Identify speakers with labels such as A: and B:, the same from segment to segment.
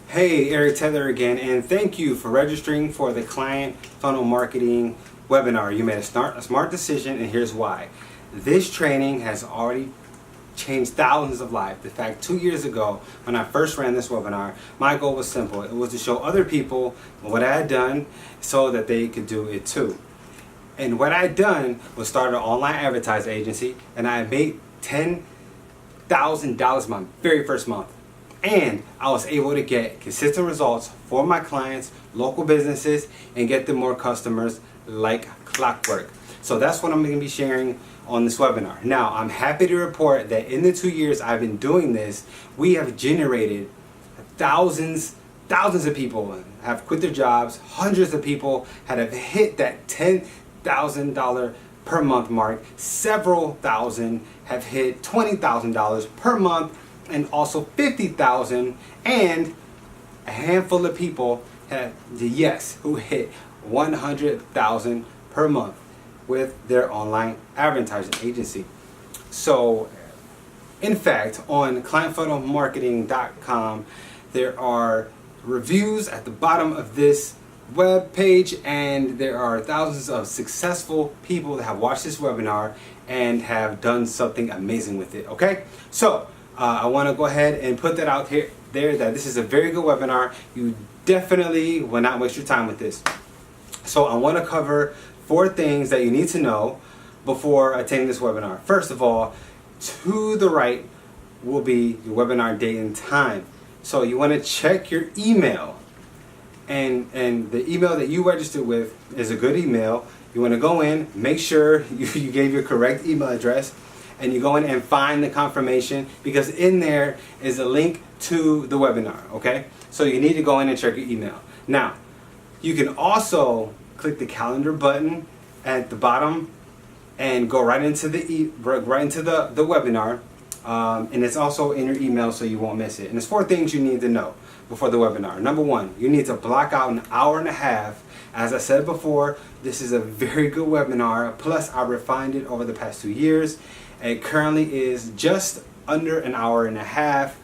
A: Hey, Eric Taylor again, and thank you for registering for the Client Funnel Marketing webinar. You made a smart decision, and here's why. This training has already changed thousands of lives. In fact, 2 years ago, when I first ran this webinar, my goal was simple. It was to show other people what I had done so that they could do it too. And what I had done was start an online advertising agency, and I made $10,000 my very first month. And I was able to get consistent results for my clients, local businesses, and get them more customers like clockwork. So that's what I'm going to be sharing on this webinar. Now, I'm happy to report that in the 2 years I've been doing this, we have generated thousands of people have quit their jobs, hundreds of people have hit that $10,000 per month mark, several thousand have hit $20,000 per month, and also 50,000, and a handful of people who hit 100,000 per month with their online advertising agency. So, in fact, on clientfunnelmarketing.com, there are reviews at the bottom of this web page, and there are thousands of successful people that have watched this webinar and have done something amazing with it. Okay, so I want to go ahead and put that out there that this is a very good webinar. You definitely will not waste your time with this. So I want to cover 4 things that you need to know before attending this webinar. First of all, to the right will be your webinar date and time. So you want to check your email, and the email that you registered with is a good email. You want to go in, make sure you gave your correct email address, and you go in and find the confirmation, because in there is a link to the webinar, okay? So you need to go in and check your email. Now, you can also click the calendar button at the bottom and go right into the webinar, and it's also in your email so you won't miss it. And there's 4 things you need to know before the webinar. Number 1, you need to block out an hour and a half. As I said before, this is a very good webinar, plus I refined it over the past 2 years. It currently is just under an hour and a half,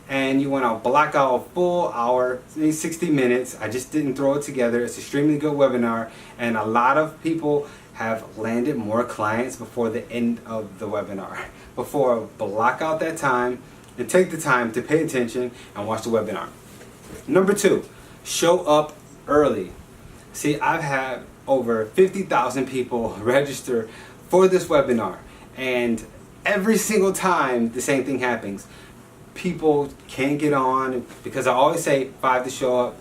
A: and you want to block out a full hour, 60 minutes. I just didn't throw it together. It's an extremely good webinar, and a lot of people have landed more clients before the end of the webinar. Before, block out that time and take the time to pay attention and watch the webinar. Number 2, show up early. See, I've had over 50,000 people register for this webinar, and every single time the same thing happens. People can't get on because I always say to show up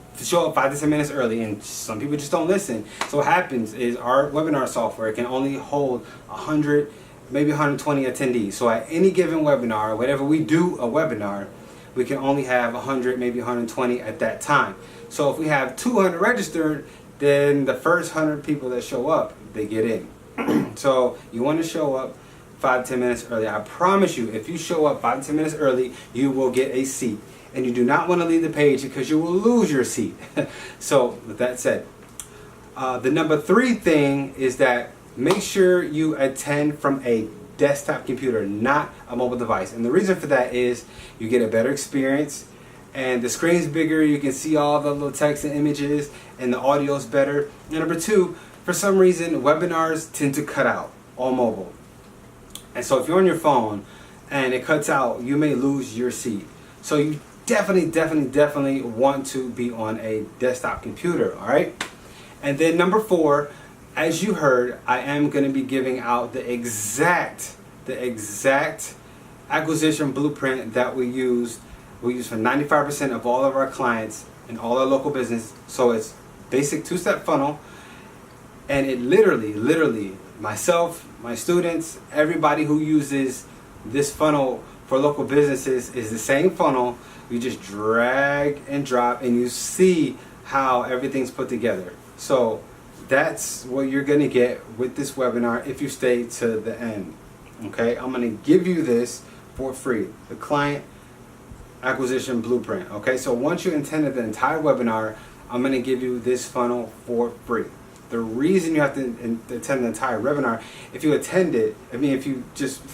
A: 5 to 10 minutes early, and some people just don't listen. So what happens is our webinar software can only hold 100, maybe 120 attendees. So at any given webinar, whenever we do a webinar, we can only have 100, maybe 120 at that time. So if we have 200 registered, then the first 100 people that show up, they get in. So you want to show up 5 to 10 minutes early. I promise you, if you show up 5 to 10 minutes early, you will get a seat. And you do not want to leave the page because you will lose your seat. So with that said, the number 3 thing is that make sure you attend from a desktop computer, not a mobile device. And the reason for that is you get a better experience, and the screen's bigger, you can see all the little text and images, and the audio is better. And number 2, for some reason, webinars tend to cut out on mobile. And so if you're on your phone and it cuts out, you may lose your seat. So you definitely want to be on a desktop computer, all right? And then number 4, as you heard, I am going to be giving out the exact acquisition blueprint that we use for 95% of all of our clients and all our local business. So it's basic 2-step funnel, and it literally, myself, my students, everybody who uses this funnel for local businesses is the same funnel. You just drag and drop, and you see how everything's put together. So that's what you're going to get with this webinar if you stay to the end. Okay, I'm going to give you this for free, the client acquisition blueprint. Okay, so once you attended the entire webinar, I'm going to give you this funnel for free. The reason you have to attend the entire webinar, if you attend it, if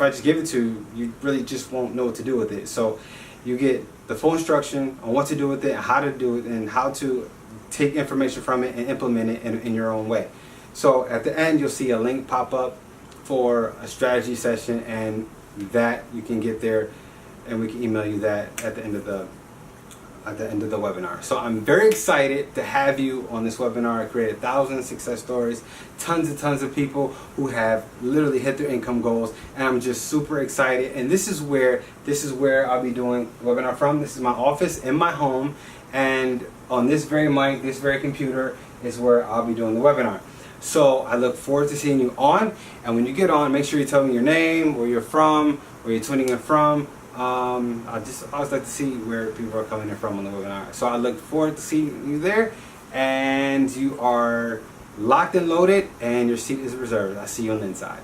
A: I just give it to you, you really just won't know what to do with it. So you get the full instruction on what to do with it, how to do it, and how to take information from it and implement it in your own way. So at the end, you'll see a link pop up for a strategy session, and that you can get there, and we can email you that at the end of the webinar. So I'm very excited to have you on this webinar. I created thousands of success stories, tons and tons of people who have literally hit their income goals, and I'm just super excited. And this is where I'll be doing the webinar from. This is my office in my home, and on this very mic, this very computer is where I'll be doing the webinar. So I look forward to seeing you on, and when you get on, make sure you tell me your name, where you're from, where you're tuning in from. I always like to see where people are coming in from on the webinar. So I look forward to seeing you there, and you are locked and loaded, and your seat is reserved. I'll see you on the inside.